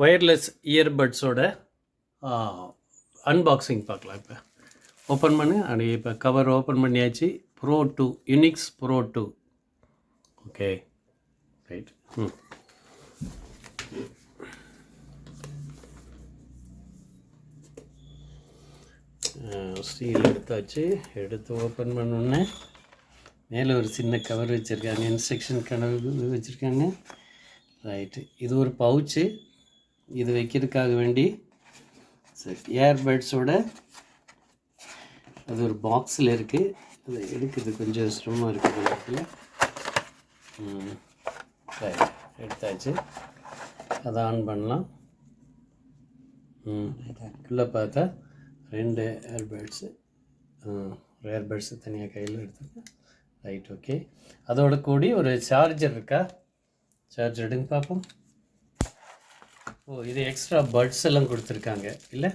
Wireless இயர்பட்ஸோட unboxing பார்க்கலாம். இப்போ open பண்ணு. அப்படி இப்போ கவர் ஓப்பன் பண்ணியாச்சு. Bro 2 Unix bro 2. Okay right. Steel எடுத்தாச்சு. எடுத்து ஓப்பன் பண்ணோன்னே மேலே ஒரு சின்ன கவர் வச்சுருக்காங்க, இன்ஸ்ட்ரக்ஷன் கவர் வச்சுருக்காங்க. ரைட்டு, இது ஒரு பவுச்சு. இது வைக்கிறதுக்காக வேண்டி சரி ஏர்பட்ஸோட அது ஒரு பாக்ஸில் இருக்குது. அதை எடுக்கிறது கொஞ்சம் சிரமமாக இருக்குது இடத்துல. ரைட், எடுத்தாச்சு. அதை ஆன் பண்ணலாம். உள்ளே பார்த்தா 2 ஏர்பட்ஸு தனியாக கையில் எடுத்துருக்கேன். Right, okay. அதோட கூடி ஒரு சார்ஜர் இருக்கா? சார்ஜர் எடுங்க பார்ப்போம். ஓ, இது எக்ஸ்ட்ரா பட்ஸ் எல்லாம் கொடுத்துருக்காங்க இல்லை?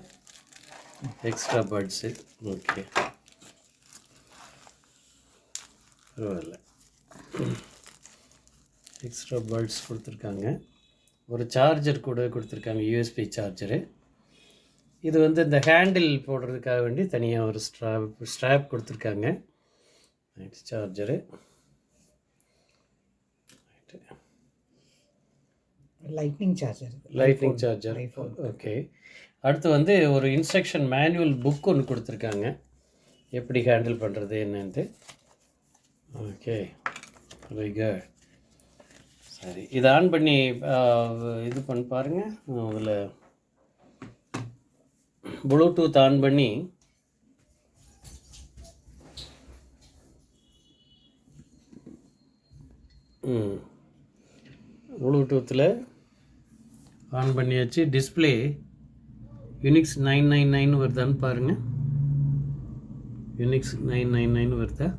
Extra buds. ஓகே, பரவாயில்ல. எக்ஸ்ட்ரா பட்ஸ் கொடுத்துருக்காங்க. ஒரு சார்ஜர் கூட கொடுத்துருக்காங்க, யூஎஸ்பி சார்ஜரு. இது இந்த ஹேண்டில் போடுறதுக்காக வேண்டி தனியாக ஒரு ஸ்ட்ராப் கொடுத்துருக்காங்க. Right, charger. Lightning charger. Okay. அடுத்து ஒரு இன்ஸ்ட்ரக்ஷன் மேனுவல் புக் ஒன்று கொடுத்துருக்காங்க, எப்படி ஹேண்டில் பண்ணுறது என்னன்ட்டு. Okay, very good. சரி, இதை ஆன் பண்ணி இது பண்ணி பாருங்கள். அதில் ப்ளூடூத் ஆன் பண்ணி ப்ளூடூத்தில் ஆன் பண்ணியாச்சு. டிஸ்பிளே யூனிக்ஸ் 999 வருதான்னு பாருங்கள். யூனிக்ஸ் 999 வருதா?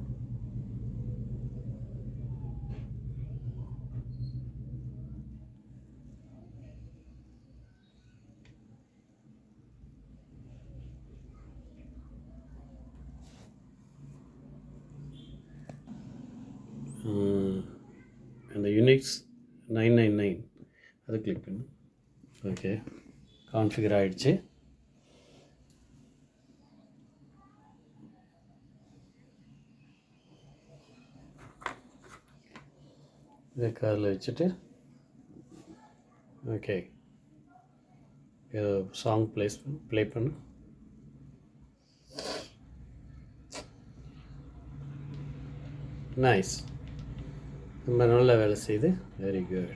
அந்த யூனிக்ஸ் 999 அதை கிளிக் பண்ணு. ஓகே, கான்ஃபிகர் ஆகிடுச்சு. இதை காதில் வச்சுட்டு ஓகே சாங் ப்ளே பண்ணு. நைஸ், ரொம்ப நல்ல வேலை செய்யுது. Very good.